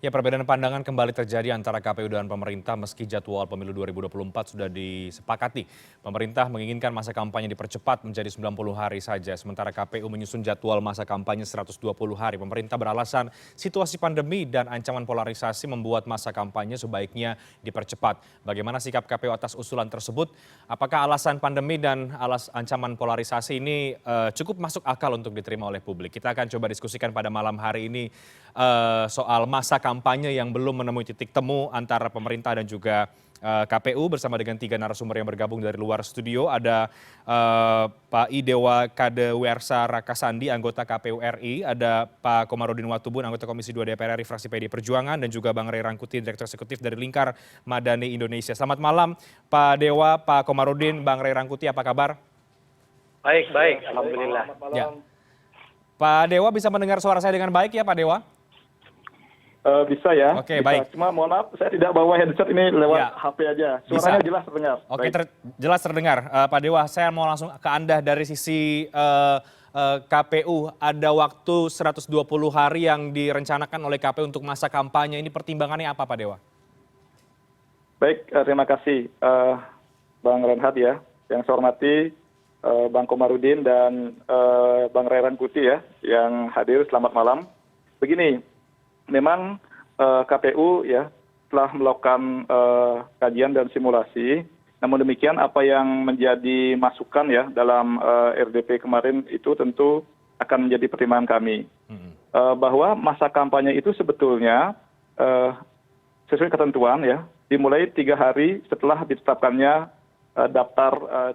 Ya, perbedaan pandangan kembali terjadi antara KPU dan pemerintah meski jadwal pemilu 2024 sudah disepakati. Pemerintah menginginkan masa kampanye dipercepat menjadi 90 hari saja, sementara KPU menyusun jadwal masa kampanye 120 hari. Pemerintah beralasan situasi pandemi dan ancaman polarisasi membuat masa kampanye sebaiknya dipercepat. Bagaimana sikap KPU atas usulan tersebut? Apakah alasan pandemi dan ancaman polarisasi ini cukup masuk akal untuk diterima oleh publik? Kita akan coba diskusikan pada malam hari ini soal masa kampanye yang belum menemui titik temu antara pemerintah dan juga KPU bersama dengan 3 narasumber yang bergabung dari luar studio. Ada Pak Idewa Kadewersa Rakasandi, anggota KPU RI, ada Pak Komarudin Watubun, anggota Komisi 2 DPR RI fraksi PD Perjuangan, dan juga Bang Ray Rangkuti, Direktur Eksekutif dari Lingkar Madani Indonesia. Selamat malam Pak Dewa, Pak Komarudin, Bang Ray Rangkuti, apa kabar? Baik, baik, alhamdulillah. Ya. Pak Dewa bisa mendengar suara saya dengan baik ya Pak Dewa? Bisa ya. Oke, bisa. baik. Cuma mohon maaf, saya tidak bawa headset ini lewat Ya. HP aja. Suaranya Bisa. jelas terdengar. Oke, Baik. jelas terdengar. Pak Dewa, saya mau langsung ke Anda dari sisi KPU. Ada waktu 120 hari yang direncanakan oleh KPU untuk masa kampanye. Ini pertimbangannya apa Pak Dewa? Baik, terima kasih Bang Renhat ya. Yang saya hormati Bang Komarudin dan Bang Ray Rangkuti ya yang hadir. Selamat malam. Begini, memang KPU ya telah melakukan kajian dan simulasi. Namun demikian apa yang menjadi masukan ya dalam RDP kemarin itu tentu akan menjadi pertimbangan kami. Bahwa masa kampanye itu sebetulnya sesuai ketentuan ya dimulai 3 hari setelah ditetapkannya daftar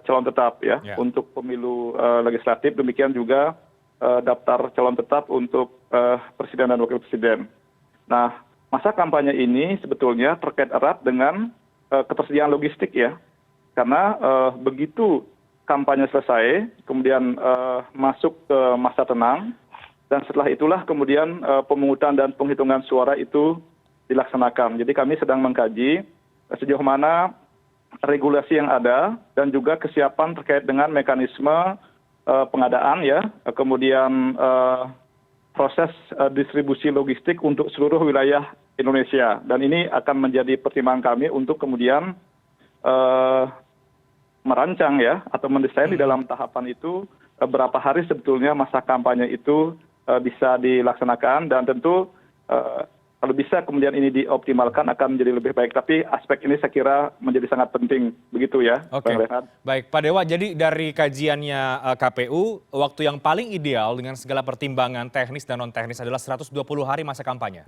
calon tetap ya untuk pemilu legislatif. Demikian juga daftar calon tetap untuk presiden dan wakil presiden. Nah, masa kampanye ini sebetulnya terkait erat dengan ketersediaan logistik ya. Karena begitu kampanye selesai, kemudian masuk ke masa tenang, dan setelah itulah kemudian pemungutan dan penghitungan suara itu dilaksanakan. Jadi kami sedang mengkaji sejauh mana regulasi yang ada dan juga kesiapan terkait dengan mekanisme pengadaan ya, kemudian proses distribusi logistik untuk seluruh wilayah Indonesia. Dan ini akan menjadi pertimbangan kami untuk kemudian merancang ya atau mendesain di dalam tahapan itu berapa hari sebetulnya masa kampanye itu bisa dilaksanakan, dan tentu kalau bisa kemudian ini dioptimalkan akan menjadi lebih baik. Tapi aspek ini saya kira menjadi sangat penting begitu ya. Oke, baik Pak Dewa. Jadi dari kajiannya KPU, waktu yang paling ideal dengan segala pertimbangan teknis dan non-teknis adalah 120 hari masa kampanye.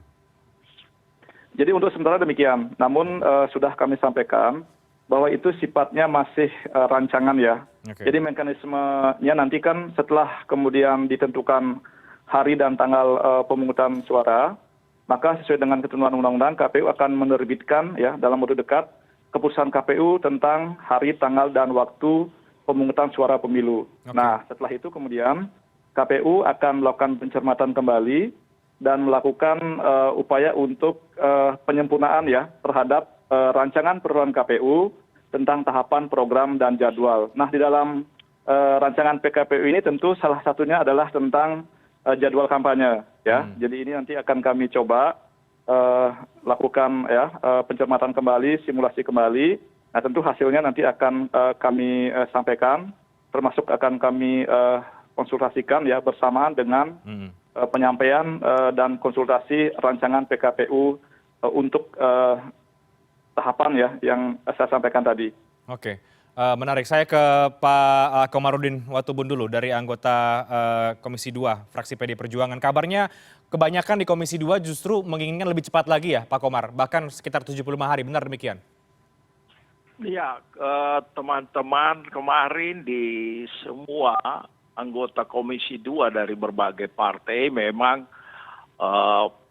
Jadi untuk sementara demikian. Namun sudah kami sampaikan bahwa itu sifatnya masih rancangan ya. Jadi mekanismenya nanti kan setelah kemudian ditentukan hari dan tanggal pemungutan suara, maka sesuai dengan ketentuan undang-undang, KPU akan menerbitkan ya dalam waktu dekat keputusan KPU tentang hari, tanggal, dan waktu pemungutan suara pemilu. Nah, setelah itu kemudian KPU akan melakukan pencermatan kembali dan melakukan upaya untuk penyempurnaan ya terhadap rancangan peraturan KPU tentang tahapan, program, dan jadwal. Nah, di dalam rancangan PKPU ini tentu salah satunya adalah tentang jadwal kampanye ya. Jadi ini nanti akan kami coba lakukan ya pencermatan kembali, simulasi kembali. Nah, tentu hasilnya nanti akan kami sampaikan, termasuk akan kami konsultasikan ya bersamaan dengan penyampaian dan konsultasi rancangan PKPU untuk tahapan ya yang saya sampaikan tadi. Oke. Menarik. Saya ke Pak Komarudin Watubun dulu dari anggota Komisi 2 fraksi PD Perjuangan. Kabarnya kebanyakan di Komisi 2 justru menginginkan lebih cepat lagi ya Pak Komar, bahkan sekitar 75 hari. Benar demikian? Iya, teman-teman kemarin di semua anggota Komisi 2 dari berbagai partai memang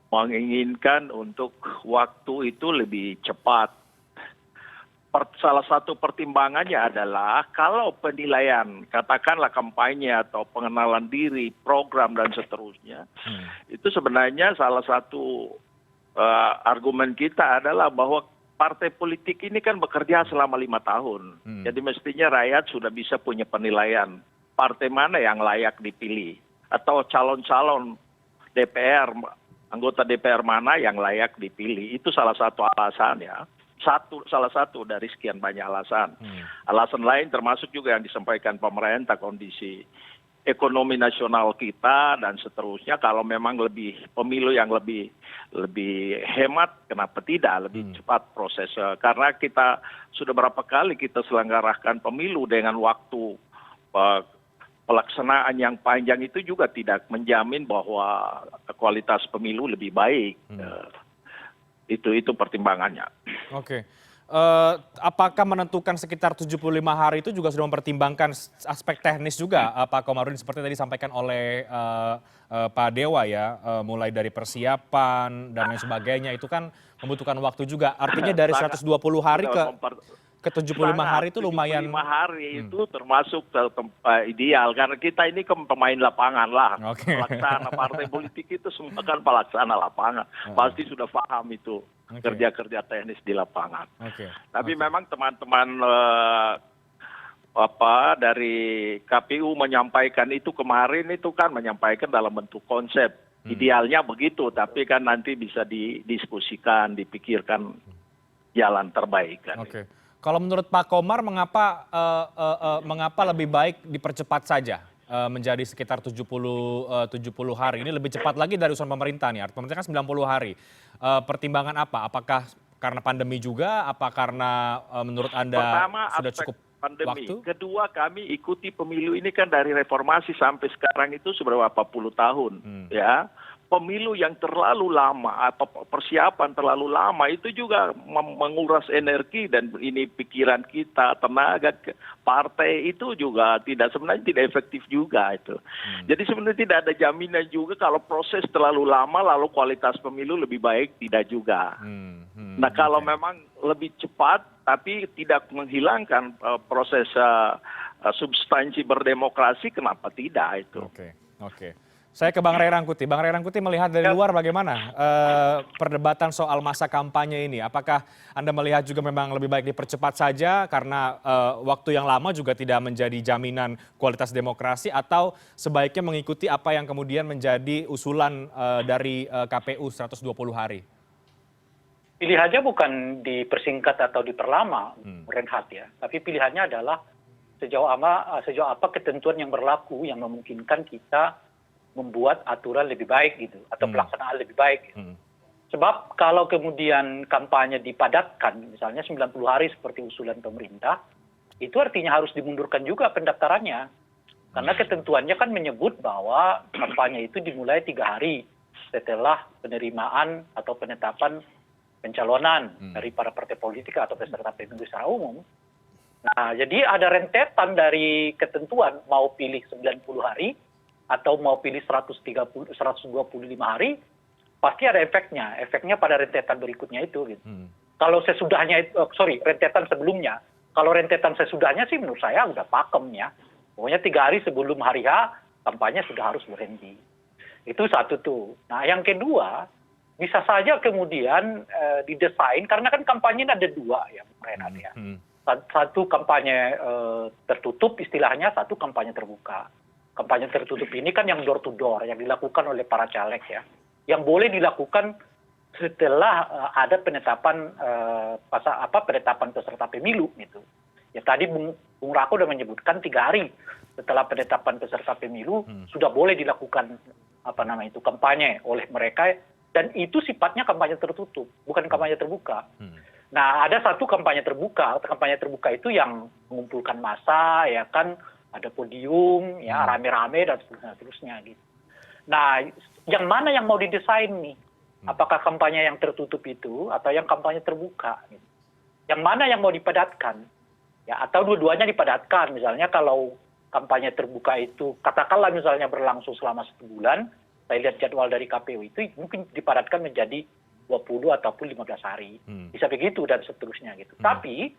menginginkan untuk waktu itu lebih cepat. Salah satu pertimbangannya adalah kalau penilaian, katakanlah kampanye atau pengenalan diri, program dan seterusnya, itu sebenarnya salah satu argumen kita adalah bahwa partai politik ini kan bekerja selama 5 tahun. Jadi mestinya rakyat sudah bisa punya penilaian partai mana yang layak dipilih atau calon-calon DPR anggota DPR mana yang layak dipilih. Itu salah satu alasan ya. Salah satu dari sekian banyak alasan. Alasan lain termasuk juga yang disampaikan pemerintah, kondisi ekonomi nasional kita dan seterusnya. Kalau memang pemilu yang lebih hemat, kenapa tidak lebih cepat proses? Karena kita sudah berapa kali kita selenggarakan pemilu dengan waktu pelaksanaan yang panjang, itu juga tidak menjamin bahwa kualitas pemilu lebih baik. Itu pertimbangannya. Oke. Apakah menentukan sekitar 75 hari itu juga sudah mempertimbangkan aspek teknis juga, Pak Komarudin, seperti tadi disampaikan oleh Pak Dewa ya, mulai dari persiapan dan lain sebagainya, itu kan membutuhkan waktu juga. Artinya dari 120 hari ke 75 hari itu lumayan. 75 hari itu termasuk ideal, karena kita ini kan pemain lapangan lah. Pelaksana partai politik itu semua kan pelaksana lapangan. Pasti sudah paham itu kerja-kerja teknis di lapangan. Tapi memang teman-teman dari KPU menyampaikan itu kemarin, itu kan menyampaikan dalam bentuk konsep. Idealnya begitu, tapi kan nanti bisa didiskusikan, dipikirkan jalan terbaik kan. Kalau menurut Pak Komar, mengapa lebih baik dipercepat saja menjadi sekitar 70 hari? Ini lebih cepat lagi dari usulan pemerintah nih. Pemerintah kan 90 hari. Pertimbangan apa? Apakah karena pandemi juga? Apa karena menurut Anda pertama, sudah cukup pandemi. waktu? Kedua, kami ikuti pemilu ini kan dari reformasi sampai sekarang itu seberapa puluh tahun. Ya. Pemilu yang terlalu lama atau persiapan terlalu lama itu juga menguras energi dan ini pikiran kita, tenaga partai itu juga sebenarnya tidak efektif juga itu. Jadi sebenarnya tidak ada jaminan juga kalau proses terlalu lama lalu kualitas pemilu lebih baik, tidak juga. Nah kalau memang lebih cepat tapi tidak menghilangkan proses substansi berdemokrasi, kenapa tidak itu? Oke. Saya ke Bang Ray Rangkuti. Bang Ray Rangkuti melihat dari luar bagaimana perdebatan soal masa kampanye ini? Apakah Anda melihat juga memang lebih baik dipercepat saja karena waktu yang lama juga tidak menjadi jaminan kualitas demokrasi, atau sebaiknya mengikuti apa yang kemudian menjadi usulan dari KPU 120 hari? Pilihannya bukan dipersingkat atau diperlama, Reinhardt ya. Tapi pilihannya adalah sejauh apa ketentuan yang berlaku yang memungkinkan kita membuat aturan lebih baik gitu, atau pelaksanaan lebih baik gitu. Sebab kalau kemudian kampanye dipadatkan, misalnya 90 hari seperti usulan pemerintah, itu artinya harus dimundurkan juga pendaftarannya. Karena ketentuannya kan menyebut bahwa kampanye itu dimulai 3 hari setelah penerimaan atau penetapan pencalonan dari para partai politik atau peserta pemilu secara umum. Nah, jadi ada rentetan dari ketentuan, mau pilih 90 hari, atau mau pilih 125 hari, pasti ada efeknya. Efeknya pada rentetan berikutnya itu. Gitu. Kalau sesudahnya, rentetan sebelumnya. Kalau rentetan sesudahnya sih menurut saya udah pakem ya. Pokoknya 3 hari sebelum hari H, kampanye sudah harus berhenti. Itu satu tuh. Nah yang kedua, bisa saja kemudian didesain, karena kan kampanye ada 2 ya, Renat ya. Satu kampanye tertutup istilahnya, satu kampanye terbuka. Kampanye tertutup ini kan yang door to door, yang dilakukan oleh para caleg ya. Yang boleh dilakukan setelah ada penetapan penetapan peserta pemilu gitu. Ya tadi Bung Rako sudah menyebutkan 3 hari setelah penetapan peserta pemilu sudah boleh dilakukan kampanye oleh mereka, dan itu sifatnya kampanye tertutup, bukan kampanye terbuka. Nah, ada satu kampanye terbuka. Kampanye terbuka itu yang mengumpulkan massa ya kan, ada podium, ya rame-rame dan seterusnya gitu. Nah, yang mana yang mau didesain nih? Apakah kampanye yang tertutup itu atau yang kampanye terbuka? Gitu. Yang mana yang mau dipadatkan? Ya, atau dua-duanya dipadatkan. Misalnya kalau kampanye terbuka itu, katakanlah misalnya berlangsung selama 1 bulan, saya lihat jadwal dari KPU itu mungkin dipadatkan menjadi 20 ataupun 15 hari. Bisa begitu dan seterusnya gitu. Tapi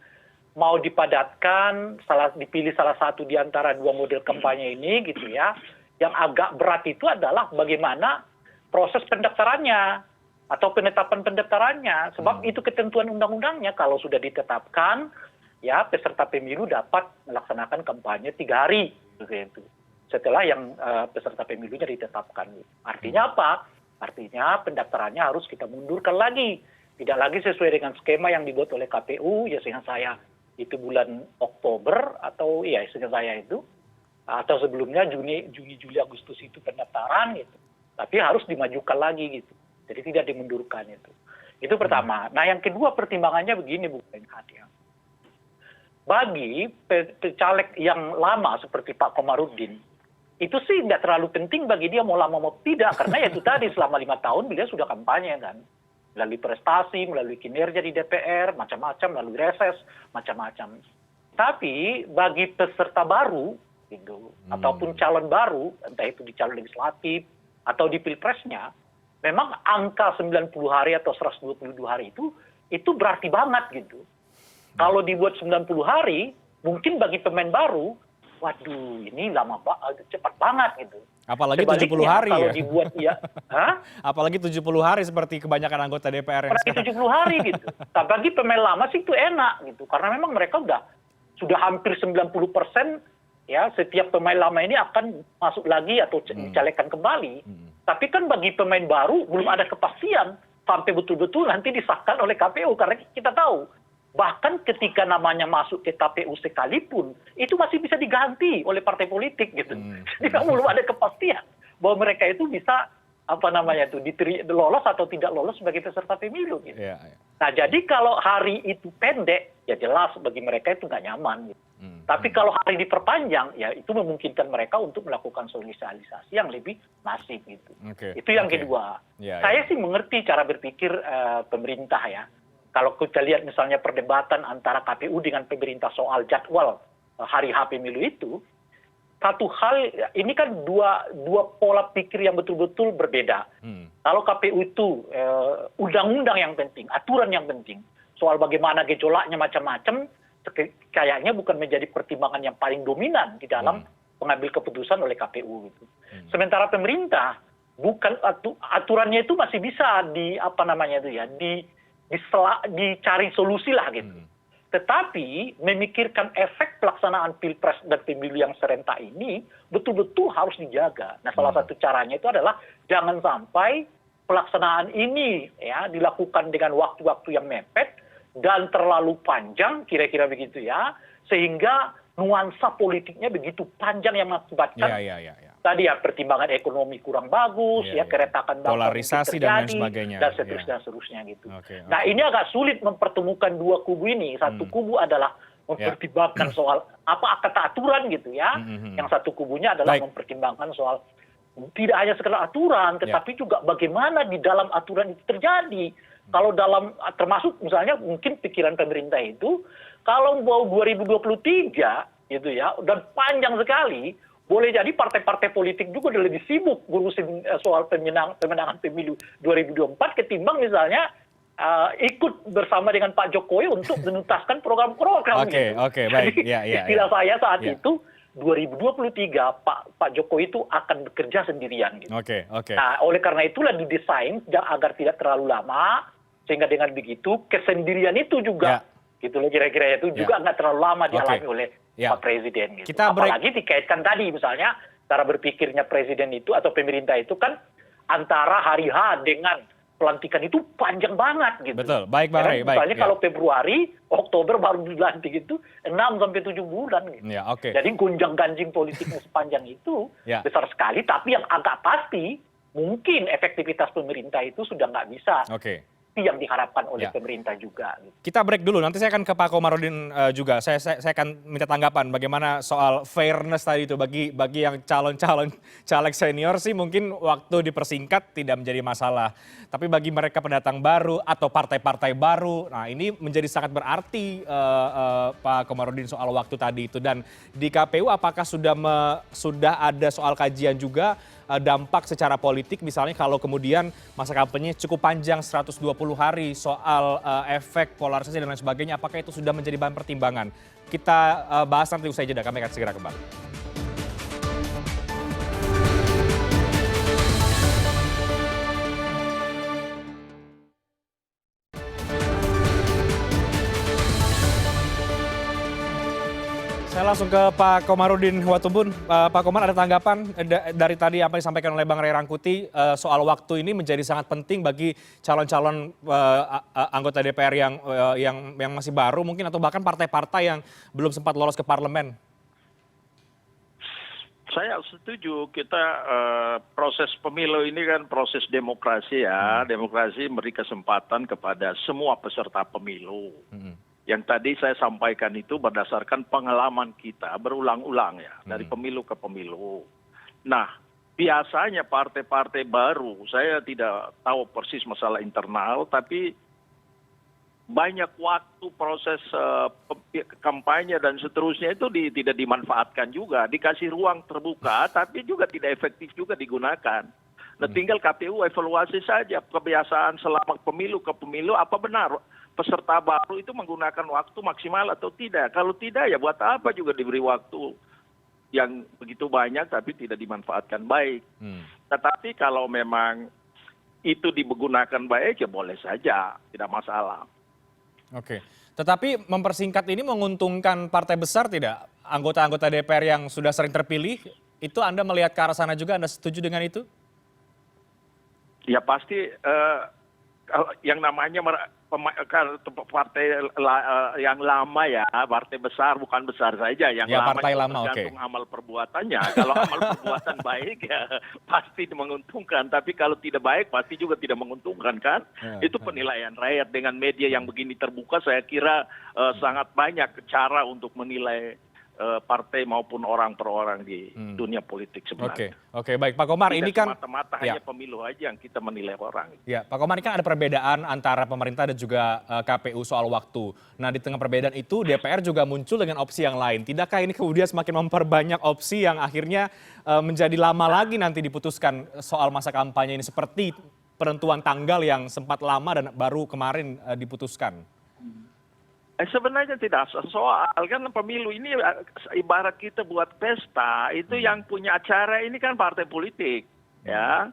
mau dipadatkan, dipilih salah satu di antara 2 model kampanye ini gitu ya. Yang agak berat itu adalah bagaimana proses pendaftarannya atau penetapan pendaftarannya. Sebab itu ketentuan undang-undangnya, kalau sudah ditetapkan, ya peserta pemilu dapat melaksanakan kampanye 3 hari gitu. Setelah yang peserta pemilunya ditetapkan. Artinya apa? Artinya pendaftarannya harus kita mundurkan lagi. Tidak lagi sesuai dengan skema yang dibuat oleh KPU, ya seingat saya itu bulan Oktober atau ya seingat saya itu, atau sebelumnya Juni, Juli, Agustus itu pendaftaran gitu. Tapi harus dimajukan lagi gitu. Jadi tidak dimundurkan itu. Itu pertama. Nah yang kedua pertimbangannya begini Bu Renhat ya. Bagi caleg yang lama seperti Pak Komarudin, itu sih tidak terlalu penting bagi dia mau lama mau tidak. Karena ya itu tadi selama 5 tahun beliau sudah kampanye kan. Melalui prestasi, melalui kinerja di DPR, macam-macam, melalui reses, macam-macam. Tapi bagi peserta baru, gitu, ataupun calon baru, entah itu di calon legislatif atau di pilpresnya, memang angka 90 hari atau 122 hari itu berarti banget gitu. Kalau dibuat 90 hari, mungkin bagi pemain baru, waduh ini cepat banget gitu. Apalagi 70 hari kalau ya. Dibuat ya, Apalagi 70 hari seperti kebanyakan anggota DPR yang apalagi 70 hari gitu. Nah, bagi pemain lama sih itu enak gitu, karena memang mereka sudah hampir 90% ya setiap pemain lama ini akan masuk lagi atau dicalekkan kembali. Tapi kan bagi pemain baru belum ada kepastian sampai betul-betul nanti disahkan oleh KPU, karena kita tahu bahkan ketika namanya masuk ke KPU sekalipun itu masih bisa diganti oleh partai politik gitu. Jadi belum ada kepastian bahwa mereka itu bisa lolos atau tidak lolos sebagai peserta pemilu gitu. Ya, ya. Nah jadi kalau hari itu pendek ya jelas bagi mereka itu nggak nyaman gitu. Tapi kalau hari diperpanjang ya itu memungkinkan mereka untuk melakukan sosialisasi yang lebih masif gitu. Itu yang kedua. Saya sih mengerti cara berpikir pemerintah ya. Kalau kita lihat misalnya perdebatan antara KPU dengan pemerintah soal jadwal hari H pemilu itu, satu hal ini kan dua pola pikir yang betul-betul berbeda. Kalau KPU itu undang-undang yang penting, aturan yang penting, soal bagaimana gejolaknya macam-macam, kayaknya bukan menjadi pertimbangan yang paling dominan di dalam pengambil keputusan oleh KPU gitu. Sementara pemerintah bukan aturannya itu masih bisa dicari solusi lah gitu. Tetapi memikirkan efek pelaksanaan pilpres dan pemilu yang serentak ini betul-betul harus dijaga. Nah salah satu caranya itu adalah jangan sampai pelaksanaan ini ya dilakukan dengan waktu-waktu yang mepet dan terlalu panjang, kira-kira begitu ya, sehingga nuansa politiknya begitu panjang yang mengakibatkan tadi ya pertimbangan ekonomi kurang bagus, keretakan polarisasi dan lain sebagainya, dan seterusnya gitu. Nah ini agak sulit mempertemukan dua kubu ini. Satu kubu adalah mempertimbangkan soal apa kata aturan gitu ya, yang satu kubunya adalah mempertimbangkan soal tidak hanya sekedar aturan, tetapi juga bagaimana di dalam aturan itu terjadi. Kalau termasuk misalnya mungkin pikiran pemerintah itu, kalau mau 2023 gitu ya, dan panjang sekali, boleh jadi partai-partai politik juga udah lebih sibuk ngurusin soal pemenangan pemilu 2024 ketimbang misalnya ikut bersama dengan Pak Jokowi untuk menuntaskan program-program. Oke, baik. Istilah saya saat itu 2023 Pak Jokowi itu akan bekerja sendirian. Gitu. Nah, oleh karena itulah didesain agar tidak terlalu lama, sehingga dengan begitu kesendirian itu juga, gitu loh kira-kira itu juga nggak terlalu lama dialami oleh Pak Presiden. Gitu. Apalagi dikaitkan tadi misalnya cara berpikirnya Presiden itu atau pemerintah itu kan antara hari H dengan pelantikan itu panjang banget gitu. Betul, baik Bang Rey. Misalnya kalau Februari, Oktober baru dilantik itu 6 sampai 7 bulan gitu. Jadi gonjang-ganjing politiknya sepanjang itu besar sekali, tapi yang agak pasti mungkin efektivitas pemerintah itu sudah nggak bisa. Yang diharapkan oleh pemerintah juga. Kita break dulu, nanti saya akan ke Pak Komarudin juga. Saya akan minta tanggapan bagaimana soal fairness tadi itu bagi yang calon-calon caleg senior sih mungkin waktu dipersingkat tidak menjadi masalah. Tapi bagi mereka pendatang baru atau partai-partai baru, nah ini menjadi sangat berarti Pak Komarudin soal waktu tadi itu. Dan di KPU apakah sudah ada soal kajian juga dampak secara politik misalnya kalau kemudian masa kampanye cukup panjang 120 hari soal efek polarisasi dan lain sebagainya, apakah itu sudah menjadi bahan pertimbangan? Kita bahas nanti usai jeda, kami akan segera kembali. Saya langsung ke Pak Komarudin Watubun. Pak Komar, ada tanggapan dari tadi apa yang disampaikan oleh Bang Ray Rangkuti soal waktu ini menjadi sangat penting bagi calon-calon anggota DPR yang masih baru mungkin atau bahkan partai-partai yang belum sempat lolos ke parlemen? Saya setuju, kita proses pemilu ini kan proses demokrasi ya. Demokrasi memberi kesempatan kepada semua peserta pemilu. Yang tadi saya sampaikan itu berdasarkan pengalaman kita berulang-ulang ya, dari pemilu ke pemilu. Nah, biasanya partai-partai baru, saya tidak tahu persis masalah internal, tapi banyak waktu proses kampanye dan seterusnya itu tidak dimanfaatkan juga, dikasih ruang terbuka, tapi juga tidak efektif juga digunakan. Nah, tinggal KPU evaluasi saja kebiasaan selama pemilu ke pemilu, apa benar peserta baru itu menggunakan waktu maksimal atau tidak. Kalau tidak, ya buat apa juga diberi waktu yang begitu banyak tapi tidak dimanfaatkan baik. Tetapi kalau memang itu digunakan baik, ya boleh saja, tidak masalah. Oke, tetapi mempersingkat ini menguntungkan partai besar tidak? Anggota-anggota DPR yang sudah sering terpilih, itu Anda melihat ke arah sana juga, Anda setuju dengan itu? Ya pasti yang namanya partai yang lama ya, partai besar bukan besar saja, yang ya, lama partai itu lama, tergantung amal perbuatannya. Kalau amal perbuatan baik ya pasti menguntungkan, tapi kalau tidak baik pasti juga tidak menguntungkan kan. Itu penilaian rakyat. Dengan media yang begini terbuka, saya kira sangat banyak cara untuk menilai partai maupun orang per orang di dunia politik sebenarnya. Oke, baik Pak Komar, ini kan semata-mata hanya pemilu aja yang kita menilai orang. Ya, Pak Komar, ini kan ada perbedaan antara pemerintah dan juga KPU soal waktu. Nah, di tengah perbedaan itu DPR juga muncul dengan opsi yang lain. Tidakkah ini kemudian semakin memperbanyak opsi yang akhirnya menjadi lama lagi nanti diputuskan soal masa kampanye ini, seperti penentuan tanggal yang sempat lama dan baru kemarin diputuskan? Sebenarnya tidak soal, kan pemilu ini ibarat kita buat pesta, itu yang punya acara ini kan partai politik, ya.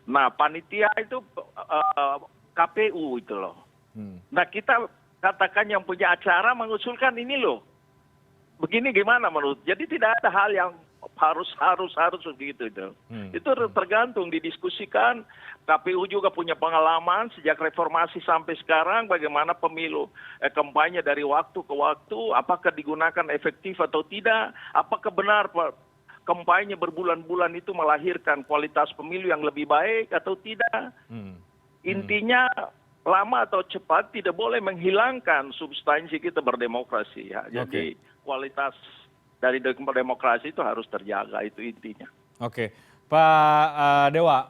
Nah, panitia itu KPU itu loh. Nah, kita katakan yang punya acara mengusulkan ini loh. Begini gimana menurut? Jadi tidak ada hal yang harus begitu itu. Itu tergantung didiskusikan. KPU juga punya pengalaman sejak reformasi sampai sekarang bagaimana pemilu kampanye dari waktu ke waktu, apakah digunakan efektif atau tidak, apakah benar kampanye berbulan-bulan itu melahirkan kualitas pemilu yang lebih baik atau tidak. Intinya lama atau cepat tidak boleh menghilangkan substansi kita berdemokrasi ya. Jadi kualitas dari demokrasi itu harus terjaga, itu intinya. Oke. Pak Dewa,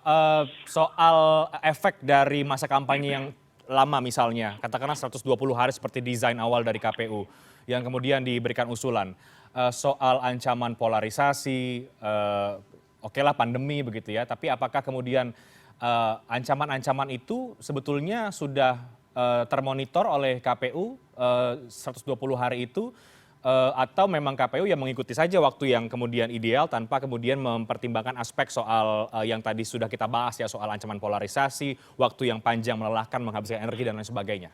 soal efek dari masa kampanye yang lama misalnya, katakanlah 120 hari seperti desain awal dari KPU, yang kemudian diberikan usulan, soal ancaman polarisasi, okelah pandemi begitu ya, tapi apakah kemudian ancaman-ancaman itu sebetulnya sudah termonitor oleh KPU 120 hari itu, atau memang KPU yang mengikuti saja waktu yang kemudian ideal tanpa kemudian mempertimbangkan aspek soal yang tadi sudah kita bahas ya, soal ancaman polarisasi, waktu yang panjang melelahkan, menghabiskan energi dan lain sebagainya?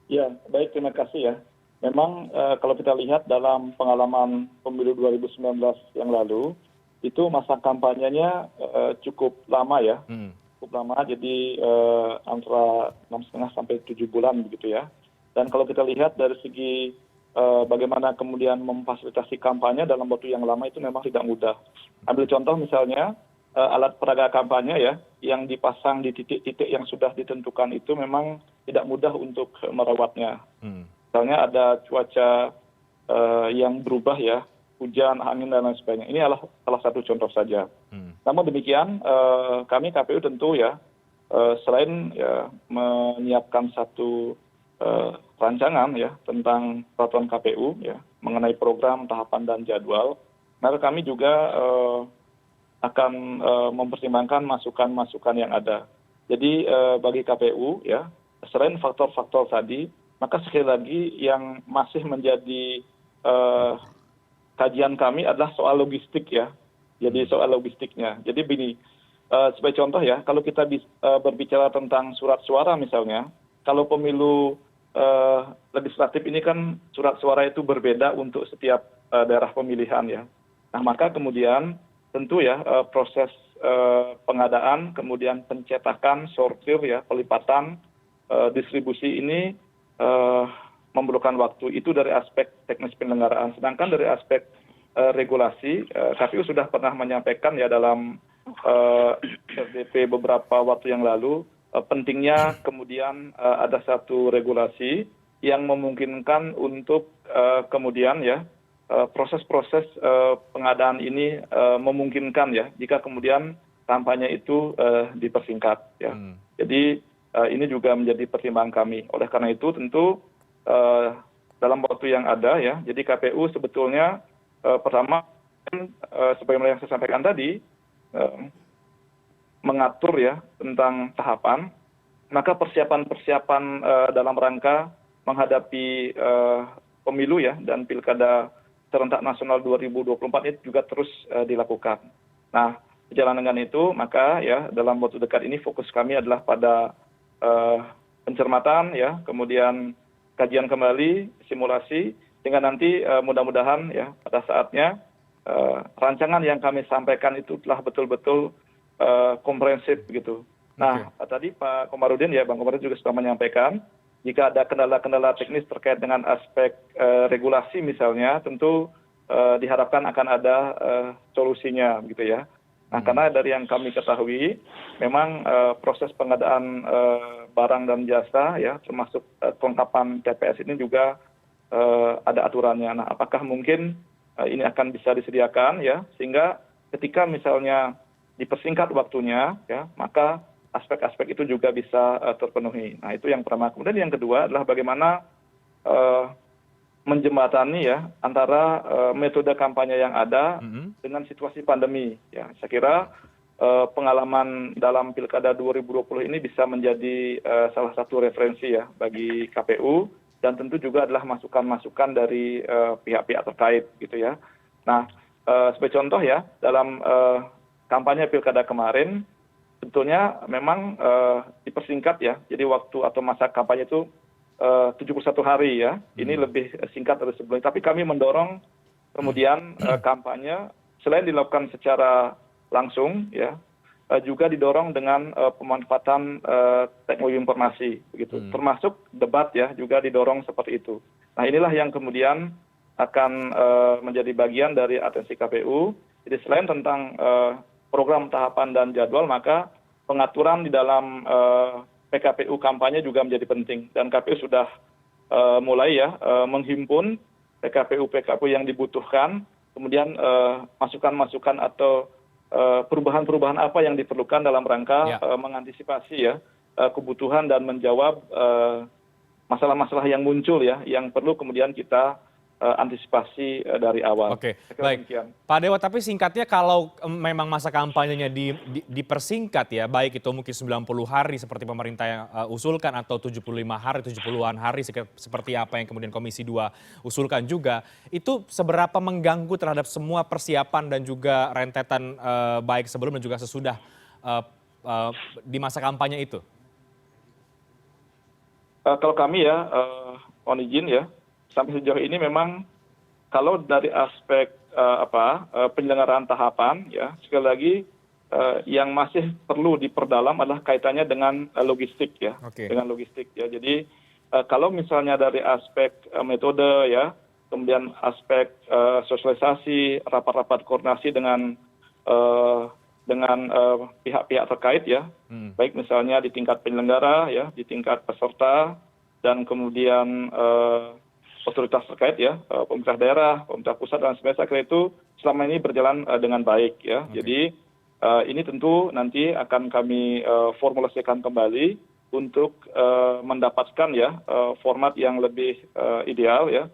Ya, baik, terima kasih ya. Memang kalau kita lihat dalam pengalaman pemilu 2019 yang lalu, itu masa kampanyenya cukup lama ya. Cukup lama, jadi antara 6,5 sampai 7 bulan begitu ya. Dan kalau kita lihat dari segi bagaimana kemudian memfasilitasi kampanye dalam waktu yang lama itu memang tidak mudah. Ambil contoh misalnya alat peraga kampanye ya, yang dipasang di titik-titik yang sudah ditentukan itu memang tidak mudah untuk merawatnya. Misalnya ada cuaca yang berubah ya, hujan, angin dan lain sebagainya. Ini adalah salah satu contoh saja. Namun demikian kami KPU tentu ya, selain ya, menyiapkan satu rancangan ya tentang peraturan KPU ya mengenai program, tahapan dan jadwal, maka kami juga akan mempertimbangkan masukan-masukan yang ada. Jadi bagi KPU ya, selain faktor-faktor tadi, maka sekali lagi yang masih menjadi kajian kami adalah soal logistik ya. Jadi soal logistiknya. Jadi begini, sebagai contoh ya, kalau kita berbicara tentang surat suara misalnya, kalau pemilu legislatif ini kan surat suara itu berbeda untuk setiap daerah pemilihan ya. Nah maka kemudian tentu ya proses pengadaan, kemudian pencetakan, sortir ya, pelipatan, distribusi ini memerlukan waktu. Itu dari aspek teknis penyelenggaraan. Sedangkan dari aspek regulasi, KPU sudah pernah menyampaikan ya dalam RDP beberapa waktu yang lalu, pentingnya kemudian ada satu regulasi yang memungkinkan untuk kemudian ya proses-proses pengadaan ini memungkinkan ya jika kemudian kampanye itu dipersingkat ya. Jadi ini juga menjadi pertimbangan kami. Oleh karena itu tentu dalam waktu yang ada ya, jadi KPU sebetulnya pertama sebagaimana yang saya sampaikan tadi mengatur ya tentang tahapan, maka persiapan-persiapan dalam rangka menghadapi pemilu ya dan pilkada serentak nasional 2024 itu juga terus dilakukan. Nah, berjalan dengan itu, maka ya dalam waktu dekat ini fokus kami adalah pada pencermatan ya, kemudian kajian kembali, simulasi, sehingga nanti mudah-mudahan ya pada saatnya rancangan yang kami sampaikan itu telah betul-betul komprehensif begitu. Nah, tadi Pak Komarudin ya, Bang Komarudin juga sudah menyampaikan, jika ada kendala-kendala teknis terkait dengan aspek regulasi misalnya, tentu diharapkan akan ada solusinya gitu ya. Nah, karena dari yang kami ketahui, memang proses pengadaan barang dan jasa ya, termasuk kelengkapan TPS ini juga ada aturannya. Nah, apakah mungkin ini akan bisa disediakan ya, sehingga ketika misalnya dipersingkat waktunya ya, maka aspek-aspek itu juga bisa terpenuhi. Nah, itu yang pertama. Kemudian yang kedua adalah bagaimana menjembatani ya antara metode kampanye yang ada dengan situasi pandemi. Ya, saya kira pengalaman dalam Pilkada 2020 ini bisa menjadi salah satu referensi ya bagi KPU, dan tentu juga adalah masukan-masukan dari pihak-pihak terkait gitu ya. Nah, sebagai contoh ya, dalam kampanye Pilkada kemarin sebetulnya memang dipersingkat ya. Jadi waktu atau masa kampanye itu 71 hari ya. Ini lebih singkat dari sebelumnya. Tapi kami mendorong kemudian kampanye selain dilakukan secara langsung ya, juga didorong dengan pemanfaatan teknologi informasi begitu. Termasuk debat ya, juga didorong seperti itu. Nah, inilah yang kemudian akan menjadi bagian dari atensi KPU. Jadi selain tentang program tahapan dan jadwal, maka pengaturan di dalam PKPU kampanye juga menjadi penting. Dan KPU sudah mulai ya menghimpun PKPU yang dibutuhkan, kemudian masukan-masukan atau perubahan-perubahan apa yang diperlukan dalam rangka mengantisipasi ya kebutuhan dan menjawab masalah-masalah yang muncul ya, yang perlu kemudian kita antisipasi dari awal. Oke, baik. Pak Dewa, tapi singkatnya kalau memang masa kampanyenya dipersingkat ya, baik itu mungkin 90 hari seperti pemerintah yang usulkan atau 75 hari, 70-an hari seperti apa yang kemudian Komisi 2 usulkan juga, itu seberapa mengganggu terhadap semua persiapan dan juga rentetan baik sebelum dan juga sesudah di masa kampanye itu? Kalau kami ya, mohon izin ya, sampai sejauh ini memang kalau dari aspek penyelenggaraan tahapan ya, sekali lagi yang masih perlu diperdalam adalah kaitannya dengan logistik ya, dengan logistik ya. Jadi kalau misalnya dari aspek metode ya, kemudian aspek sosialisasi, rapat-rapat koordinasi dengan pihak-pihak terkait ya, baik misalnya di tingkat penyelenggara ya, di tingkat peserta, dan kemudian otoritas terkait ya, pemerintah daerah, pemerintah pusat dan sebagainya, saya kira itu selama ini berjalan dengan baik ya. Jadi ini tentu nanti akan kami formulasikan kembali untuk mendapatkan ya format yang lebih ideal ya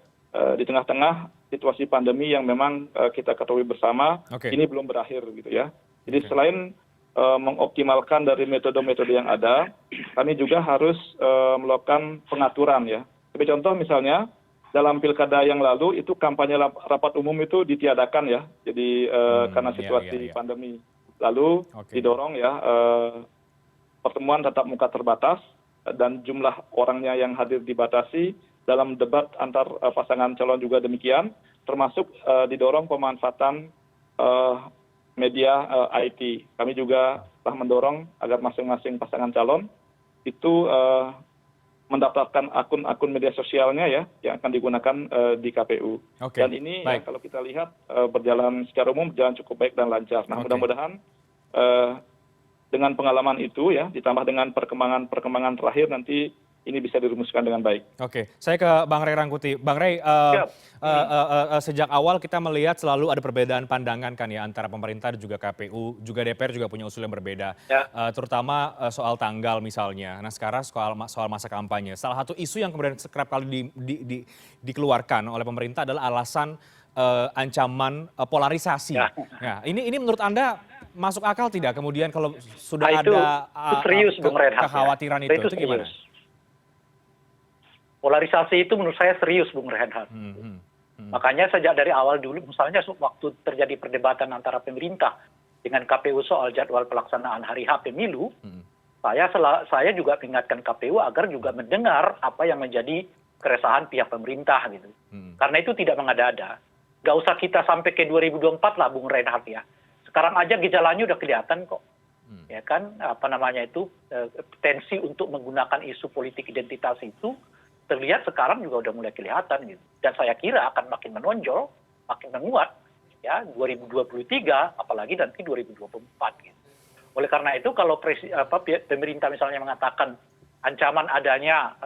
di tengah-tengah situasi pandemi yang memang kita ketahui bersama ini belum berakhir gitu ya. Jadi selain mengoptimalkan dari metode-metode yang ada, kami juga harus melakukan pengaturan ya. Sebagai contoh misalnya dalam pilkada yang lalu itu kampanye rapat umum itu ditiadakan ya. Jadi karena situasi pandemi. Lalu didorong ya pertemuan tatap muka terbatas. dan jumlah orangnya yang hadir dibatasi. Dalam debat antar pasangan calon juga demikian, termasuk didorong pemanfaatan media IT. Kami juga telah mendorong agar masing-masing pasangan calon itu mendaftarkan akun-akun media sosialnya ya yang akan digunakan di KPU. Dan ini ya, kalau kita lihat berjalan secara umum berjalan cukup baik dan lancar. Nah, mudah-mudahan dengan pengalaman itu ya ditambah dengan perkembangan terakhir nanti ini bisa dirumuskan dengan baik. Oke, saya ke Bang Ray Rangkuti. Bang Ray, sejak awal kita melihat selalu ada perbedaan pandangan kan ya antara pemerintah dan juga KPU, juga DPR juga punya usul yang berbeda, terutama soal tanggal misalnya. Nah sekarang soal masa kampanye. Salah satu isu yang kemudian kerap kali dikeluarkan oleh pemerintah adalah alasan ancaman polarisasi. Nah, ini menurut Anda masuk akal tidak? Kemudian kalau sudah ada kekhawatiran itu gimana? Polarisasi itu menurut saya serius, Bung Reinhardt. Makanya sejak dari awal dulu, misalnya waktu terjadi perdebatan antara pemerintah dengan KPU soal jadwal pelaksanaan hari H pemilu, saya juga mengingatkan KPU agar juga mendengar apa yang menjadi keresahan pihak pemerintah gitu. Karena itu tidak mengada-ada. Gak usah kita sampai ke 2024 lah, Bung Reinhardt ya. Sekarang aja gejalanya udah kelihatan kok. Ya kan, tensi untuk menggunakan isu politik identitas itu terlihat sekarang juga udah mulai kelihatan gitu. Dan saya kira akan makin menonjol, makin menguat ya 2023 apalagi nanti 2024 gitu. Oleh karena itu kalau pemerintah misalnya mengatakan ancaman adanya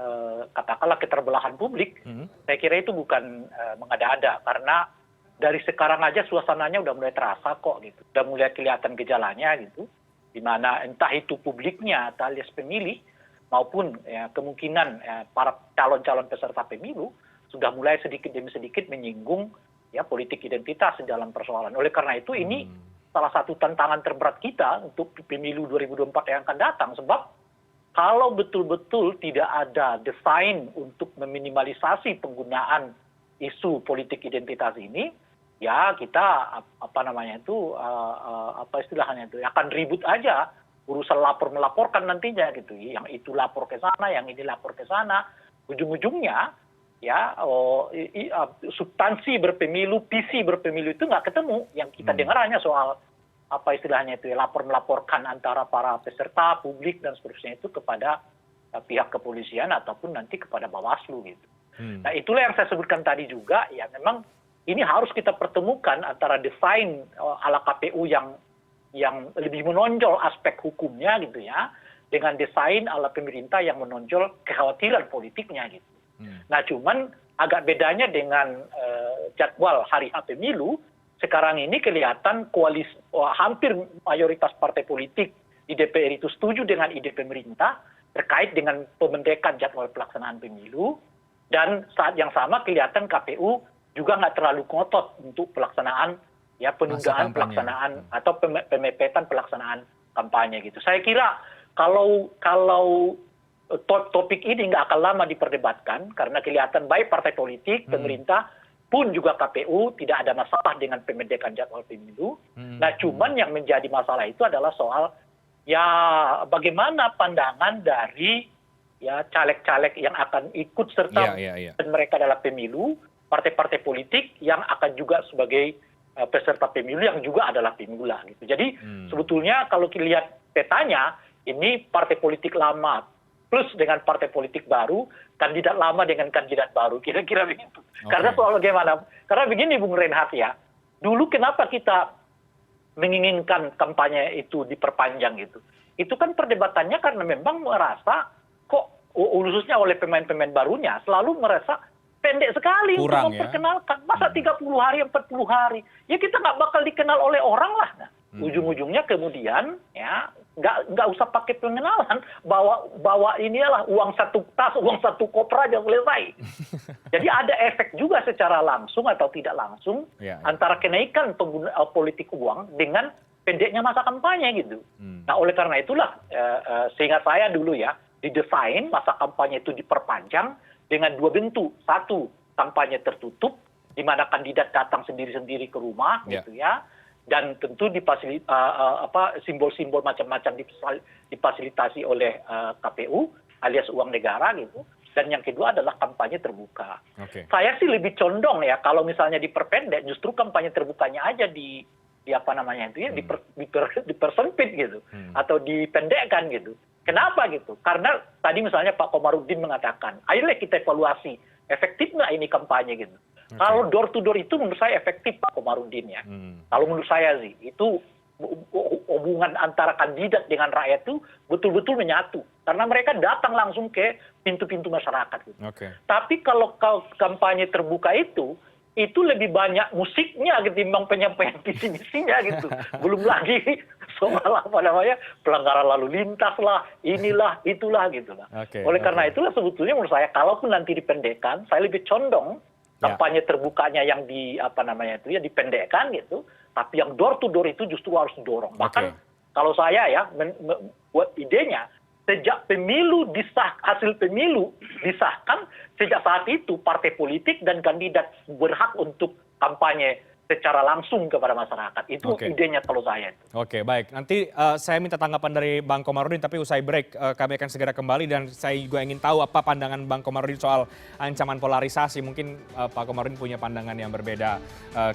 katakanlah keterbelahan publik, saya kira itu bukan mengada-ada karena dari sekarang aja suasananya udah mulai terasa kok gitu. Udah mulai kelihatan gejalanya gitu. Di mana entah itu publiknya alias pemilih maupun kemungkinan para calon-calon peserta pemilu sudah mulai sedikit demi sedikit menyinggung ya politik identitas di dalam persoalan. Oleh karena itu ini salah satu tantangan terberat kita untuk pemilu 2024 yang akan datang. Sebab kalau betul-betul tidak ada desain untuk meminimalisasi penggunaan isu politik identitas ini, ya kita akan ribut aja. Urusan lapor melaporkan nantinya gitu, yang itu lapor ke sana, yang ini lapor ke sana, ujung-ujungnya ya substansi berpemilu, visi berpemilu itu nggak ketemu. Yang kita dengar hanya soal lapor melaporkan antara para peserta publik dan seterusnya itu kepada pihak kepolisian ataupun nanti kepada Bawaslu gitu. Nah itulah yang saya sebutkan tadi juga ya memang ini harus kita pertemukan antara desain ala KPU yang lebih menonjol aspek hukumnya gitu ya, dengan desain ala pemerintah yang menonjol kekhawatiran politiknya gitu. Nah cuman agak bedanya dengan jadwal hari H pemilu, sekarang ini kelihatan hampir mayoritas partai politik di DPR itu setuju dengan ide pemerintah terkait dengan pemendekan jadwal pelaksanaan pemilu, dan saat yang sama kelihatan KPU juga nggak terlalu ngotot untuk pelaksanaan ya penundaan pelaksanaan atau pemepetan pelaksanaan kampanye gitu. Saya kira kalau topik ini nggak akan lama diperdebatkan karena kelihatan baik partai politik, pemerintah pun juga KPU tidak ada masalah dengan pemendekan jadwal pemilu. Nah, cuman yang menjadi masalah itu adalah soal ya bagaimana pandangan dari ya caleg-caleg yang akan ikut serta mereka dalam pemilu, partai-partai politik yang akan juga sebagai peserta pemilu yang juga adalah pemula gitu. Jadi sebetulnya kalau kita lihat petanya ini partai politik lama plus dengan partai politik baru, kandidat lama dengan kandidat baru, kira-kira begitu. Karena soal bagaimana? Karena begini Bung Reinhardt ya, dulu kenapa kita menginginkan kampanye itu diperpanjang gitu? Itu kan perdebatannya karena memang merasa kok khususnya oleh pemain-pemain barunya selalu merasa pendek sekali untuk memperkenalkan. Masa 30 hari, 40 hari. Ya kita nggak bakal dikenal oleh orang lah. Nah, ujung-ujungnya kemudian ya nggak usah pakai pengenalan. Bawa inilah uang satu tas, uang satu koper aja selesai. Jadi ada efek juga secara langsung atau tidak langsung antara kenaikan politik uang dengan pendeknya masa kampanye gitu. Nah oleh karena itulah sehingga saya dulu ya didesain masa kampanye itu diperpanjang dengan dua bentuk. Satu, kampanye tertutup, di mana kandidat datang sendiri-sendiri ke rumah, gitu ya. Dan tentu simbol-simbol macam-macam difasilitasi oleh KPU. alias uang negara gitu. Dan yang kedua adalah kampanye terbuka. Oke. Saya sih lebih condong ya kalau misalnya diperpendek, justru kampanye terbukanya aja di apa namanya itu ya dipersempit gitu atau dipendekkan gitu. Kenapa gitu? Karena tadi misalnya Pak Komarudin mengatakan, ayolah kita evaluasi efektif nggak ini kampanye gitu. Kalau door to door itu menurut saya efektif Pak Komarudin ya. Kalau menurut saya sih itu hubungan antara kandidat dengan rakyat itu betul-betul menyatu karena mereka datang langsung ke pintu-pintu masyarakat gitu. Tapi kalau kampanye terbuka itu lebih banyak musiknya ketimbang penyampaian visi misinya gitu. Belum lagi soal apa namanya pelanggaran lalu lintas lah, inilah, itulah gitu lah. Oleh karena itulah sebetulnya menurut saya kalaupun nanti dipendekkan, saya lebih condong kampanye terbukanya yang dipendekkan gitu. Tapi yang door to door itu justru harus didorong. Bahkan kalau saya ya buat idenya sejak hasil pemilu disahkan, sejak saat itu partai politik dan kandidat berhak untuk kampanye secara langsung kepada masyarakat. Itu idenya kalau saya. Oke, baik. Nanti saya minta tanggapan dari Bang Komarudin, tapi usai break kami akan segera kembali dan saya juga ingin tahu apa pandangan Bang Komarudin soal ancaman polarisasi. Mungkin Pak Komarudin punya pandangan yang berbeda.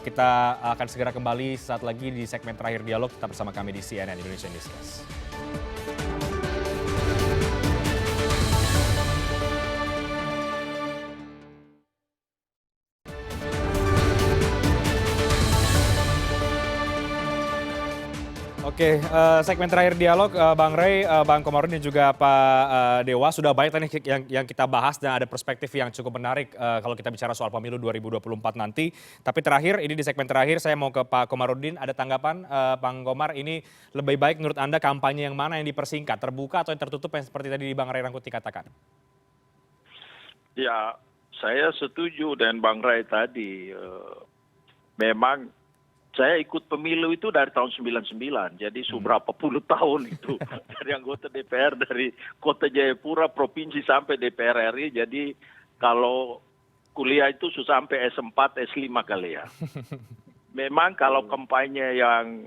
Kita akan segera kembali saat lagi di segmen terakhir dialog. Tetap bersama kami di CNN Indonesia Newscast. Oke, segmen terakhir dialog, Bang Rey, Bang Komarudin dan juga Pak Dewa. Sudah banyak tadi yang kita bahas dan ada perspektif yang cukup menarik kalau kita bicara soal pemilu 2024 nanti. Tapi terakhir, ini di segmen terakhir saya mau ke Pak Komarudin. Ada tanggapan, Bang Komar, ini lebih baik menurut Anda kampanye yang mana yang dipersingkat, terbuka atau yang tertutup yang seperti tadi Bang Ray Rangkuti katakan? Ya, saya setuju dengan Bang Ray tadi. Memang saya ikut pemilu itu dari tahun 99, jadi seberapa puluh tahun itu. Dari anggota DPR, dari Kota Jayapura, Provinsi sampai DPR RI, jadi kalau kuliah itu sudah sampai S4, S5 kali ya. Memang kalau kampanye yang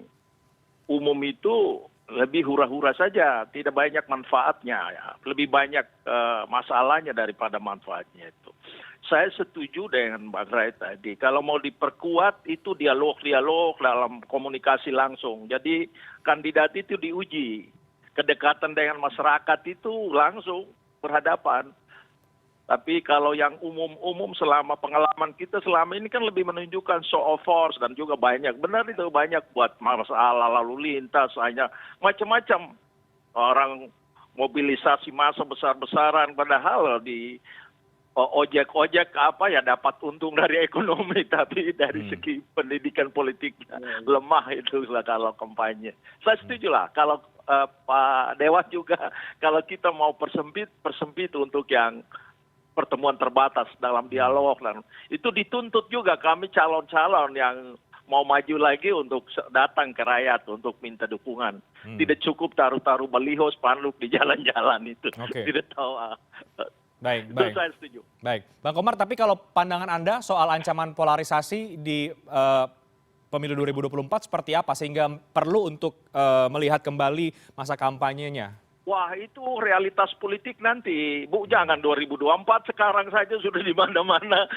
umum itu lebih hura-hura saja, tidak banyak manfaatnya, ya. Lebih banyak masalahnya daripada manfaatnya itu. Saya setuju dengan Bang Ray tadi. Kalau mau diperkuat itu dialog-dialog dalam komunikasi langsung. Jadi kandidat itu diuji. Kedekatan dengan masyarakat itu langsung berhadapan. Tapi kalau yang umum-umum selama pengalaman kita selama ini kan lebih menunjukkan show of force dan juga banyak. Benar itu banyak buat masalah lalu lintas, hanya macam-macam. Orang mobilisasi massa besar-besaran padahal di ojek-ojek apa ya dapat untung dari ekonomi tapi dari segi pendidikan politiknya lemah itu lah kalau kampanye. Saya setuju lah kalau Pak Dewa juga kalau kita mau persempit untuk yang pertemuan terbatas dalam dialog dan itu dituntut juga kami calon-calon yang mau maju lagi untuk datang ke rakyat untuk minta dukungan. Tidak cukup taruh-taruh baliho spanduk di jalan-jalan itu. Tidak tahu. Baik. Saya setuju. Baik, Bang Komar, tapi kalau pandangan Anda soal ancaman polarisasi di pemilu 2024 seperti apa sehingga perlu untuk melihat kembali masa kampanyenya? Wah, itu realitas politik nanti. Bu, jangan 2024, sekarang saja sudah di mana-mana.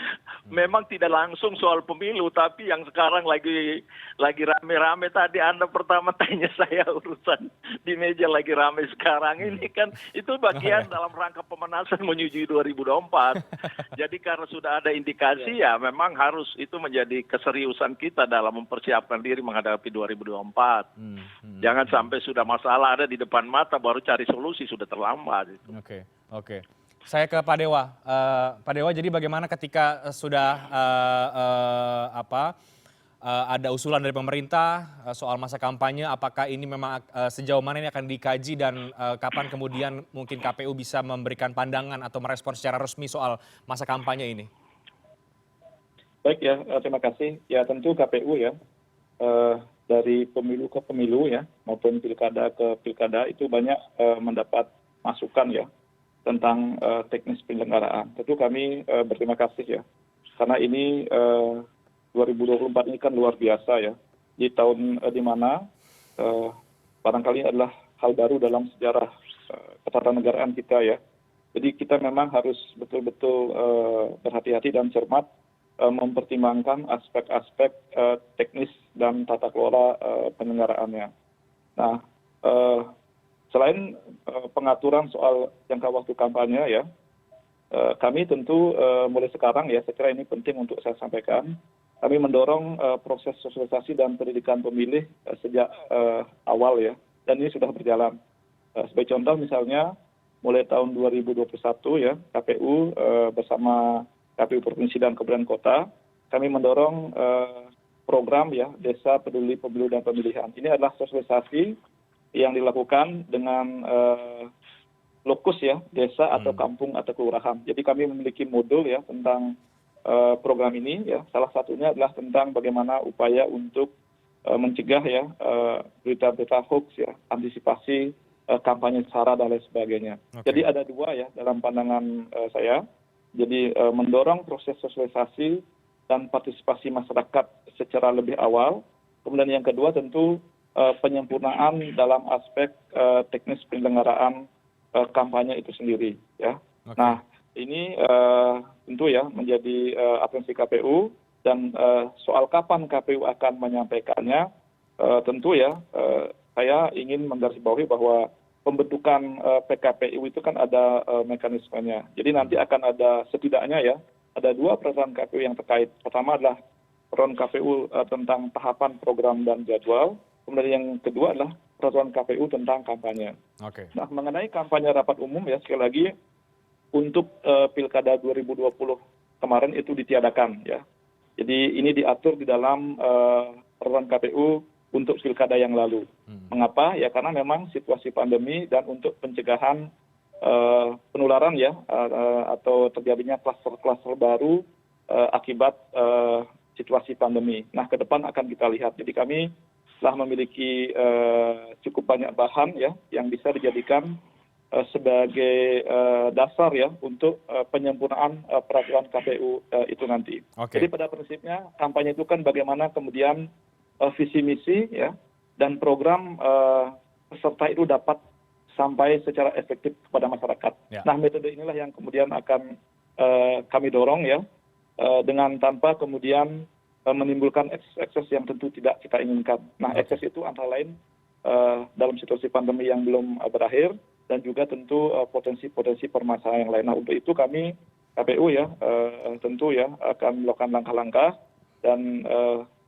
Memang tidak langsung soal pemilu, tapi yang sekarang lagi rame-rame tadi Anda pertama tanya saya urusan di meja lagi rame sekarang ini kan itu bagian dalam rangka pemanasan menuju 2024. Jadi karena sudah ada indikasi ya memang harus itu menjadi keseriusan kita dalam mempersiapkan diri menghadapi 2024. Jangan sampai sudah masalah ada di depan mata baru cari solusi, sudah terlambat. Oke. Saya ke Pak Dewa. Pak Dewa, jadi bagaimana ketika sudah ada usulan dari pemerintah soal masa kampanye, apakah ini memang sejauh mana ini akan dikaji dan kapan kemudian mungkin KPU bisa memberikan pandangan atau merespon secara resmi soal masa kampanye ini? Baik ya, terima kasih. Ya tentu KPU ya. Dari pemilu ke pemilu ya maupun pilkada ke pilkada itu banyak mendapat masukan ya tentang teknis penyelenggaraan. Tentu kami berterima kasih ya karena ini 2024 ini kan luar biasa ya di tahun di mana barangkali adalah hal baru dalam sejarah ketatanegaraan kita ya Jadi kita memang harus betul-betul berhati-hati dan cermat mempertimbangkan aspek-aspek teknis dan tata kelola penyelenggaraannya. Nah, selain pengaturan soal jangka waktu kampanye ya, kami tentu mulai sekarang ya, saya kira ini penting untuk saya sampaikan, kami mendorong proses sosialisasi dan pendidikan pemilih sejak awal ya, dan ini sudah berjalan. Sebagai contoh misalnya, mulai tahun 2021 ya, KPU bersama KPU Provinsi dan Kabupaten Kota, kami mendorong program ya, Desa Peduli Pemilu dan Pemilihan. Ini adalah sosialisasi yang dilakukan dengan lokus ya, desa atau kampung atau kelurahan. Jadi kami memiliki modul ya tentang program ini ya. Salah satunya adalah tentang bagaimana upaya untuk mencegah ya berita-berita hoax ya, antisipasi kampanye sara dan lain sebagainya. Jadi ada dua ya dalam pandangan saya. Jadi mendorong proses sosialisasi dan partisipasi masyarakat secara lebih awal. Kemudian yang kedua tentu penyempurnaan dalam aspek teknis penyelenggaraan kampanye itu sendiri ya. Nah ini tentu ya menjadi atensi KPU, dan soal kapan KPU akan menyampaikannya tentu ya saya ingin menggarisbawahi bahwa pembentukan PKPU itu kan ada mekanismenya. Jadi nanti akan ada setidaknya ya, ada dua peraturan KPU yang terkait. Pertama adalah peraturan KPU tentang tahapan program dan jadwal. Kemudian yang kedua adalah peraturan KPU tentang kampanye. Nah, mengenai kampanye rapat umum ya, sekali lagi untuk Pilkada 2020 kemarin itu ditiadakan ya. Jadi ini diatur di dalam peraturan KPU untuk pilkada yang lalu. Mengapa? Ya karena memang situasi pandemi dan untuk pencegahan penularan ya atau terjadinya klaster-klaster baru akibat situasi pandemi. Nah, ke depan akan kita lihat. Jadi kami telah memiliki cukup banyak bahan ya yang bisa dijadikan sebagai dasar ya untuk penyempurnaan peraturan KPU itu nanti. Jadi pada prinsipnya kampanye itu kan bagaimana kemudian visi misi ya dan program peserta itu dapat sampai secara efektif kepada masyarakat. Nah, metode inilah yang kemudian akan kami dorong ya dengan tanpa kemudian menimbulkan ekses yang tentu tidak kita inginkan. Nah, ekses itu antara lain dalam situasi pandemi yang belum berakhir dan juga tentu potensi-potensi permasalahan yang lain. Nah, untuk itu kami KPU ya tentu ya akan melakukan langkah-langkah dan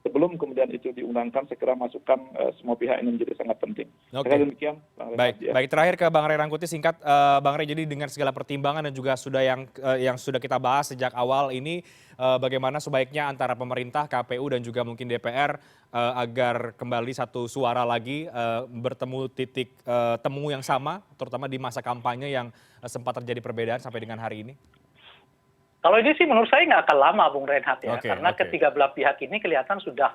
sebelum kemudian itu diundangkan, saya kira masukan semua pihak ini menjadi sangat penting. Demikian, Baik, terakhir ke Bang Ray Rangkuti singkat, Bang Ray, jadi dengan segala pertimbangan dan juga sudah yang sudah kita bahas sejak awal ini, bagaimana sebaiknya antara pemerintah, KPU dan juga mungkin DPR agar kembali satu suara lagi bertemu titik temu yang sama, terutama di masa kampanye yang sempat terjadi perbedaan sampai dengan hari ini? Kalau ini sih menurut saya nggak akan lama, Bung Reinhardt ya, karena ketiga belah pihak ini kelihatan sudah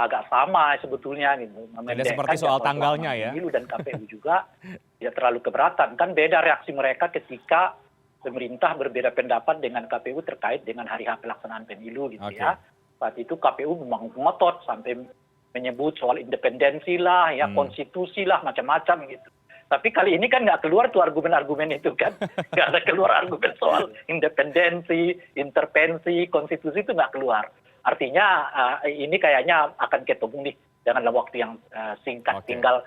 agak sama sebetulnya gitu. Tidak seperti soal tanggalnya ya. Pemilu dan KPU juga tidak terlalu keberatan. Kan beda reaksi mereka ketika pemerintah berbeda pendapat dengan KPU terkait dengan hari H pelaksanaan pemilu gitu ya. Saat itu KPU memang ngotot sampai menyebut soal independensi lah, ya konstitusi lah, macam-macam gitu. Tapi kali ini kan nggak keluar tuh argumen-argumen itu kan. Nggak ada keluar argumen soal independensi, intervensi, konstitusi itu nggak keluar. Artinya ini kayaknya akan ketemu nih dalam waktu yang singkat. Tinggal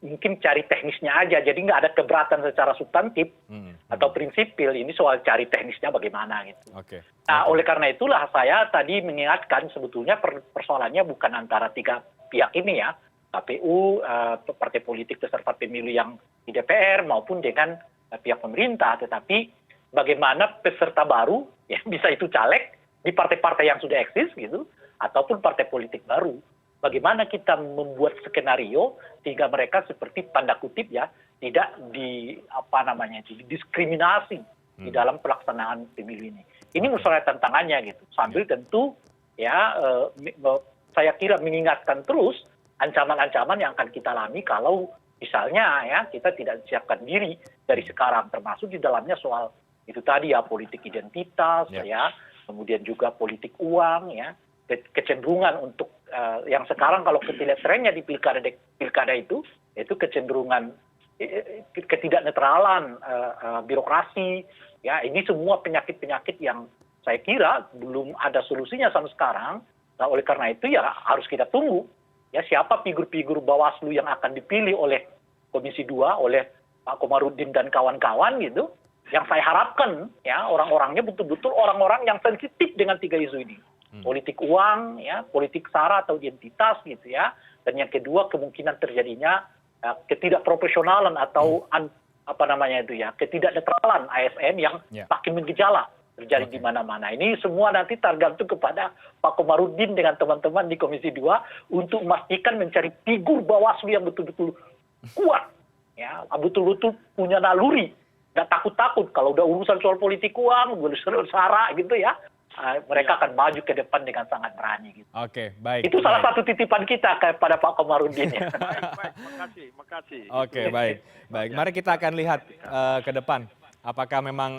mungkin cari teknisnya aja. Jadi nggak ada keberatan secara substantif atau prinsipil. Ini soal cari teknisnya bagaimana gitu. Nah, oleh karena itulah saya tadi mengingatkan sebetulnya persoalannya bukan antara tiga pihak ini ya. KPU, partai politik peserta pemilu yang di DPR maupun dengan pihak pemerintah, tetapi bagaimana peserta baru ya bisa itu caleg di partai-partai yang sudah eksis gitu ataupun partai politik baru. Bagaimana kita membuat skenario sehingga mereka seperti tanda kutip ya tidak didiskriminasi di dalam pelaksanaan pemilu ini. Ini menurut saya tantangannya gitu. Sambil tentu ya saya kira mengingatkan terus ancaman-ancaman yang akan kita alami kalau misalnya ya kita tidak siapkan diri dari sekarang, termasuk di dalamnya soal itu tadi ya politik identitas ya, kemudian juga politik uang ya, kecenderungan untuk yang sekarang kalau kita lihat trennya di pilkada itu kecenderungan ketidaknetralan birokrasi, ya ini semua penyakit-penyakit yang saya kira belum ada solusinya sampai sekarang. Nah, oleh karena itu ya harus kita tunggu ya siapa figur-figur Bawaslu yang akan dipilih oleh Komisi 2 oleh Pak Komarudin dan kawan-kawan gitu. Yang saya harapkan ya orang-orangnya betul-betul orang-orang yang sensitif dengan 3 isu ini. Politik uang, ya, politik sara atau identitas gitu ya. Dan yang kedua kemungkinan terjadinya ketidakprofesionalan atau ketidaknetralan ASN yang makin menggejala terjadi di mana-mana. Ini semua nanti tergantung kepada Pak Komarudin dengan teman-teman di Komisi 2 untuk memastikan mencari figur Bawaslu yang betul-betul kuat, ya, betul-betul punya naluri, nggak takut-takut kalau udah urusan soal politik uang, urusan sara gitu ya. Mereka akan maju ke depan dengan sangat berani. Gitu. Oke, baik. Itu salah satu titipan kita kepada Pak Komarudin. Ya. Baik, makasih. Oke, baik. Mari kita akan lihat ke depan. Apakah memang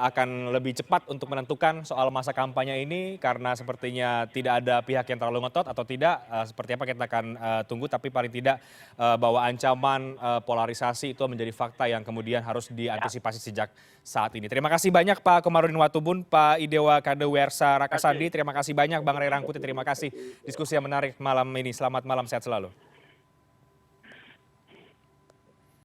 akan lebih cepat untuk menentukan soal masa kampanye ini karena sepertinya tidak ada pihak yang terlalu ngotot atau tidak, seperti apa kita akan tunggu, tapi paling tidak bahwa ancaman polarisasi itu menjadi fakta yang kemudian harus diantisipasi sejak saat ini. Terima kasih banyak Pak Komarudin Watubun, Pak Idewa Kadewersa Rakasadi, terima kasih banyak Bang Ray Rangkuti, terima kasih diskusi yang menarik malam ini. Selamat malam, sehat selalu.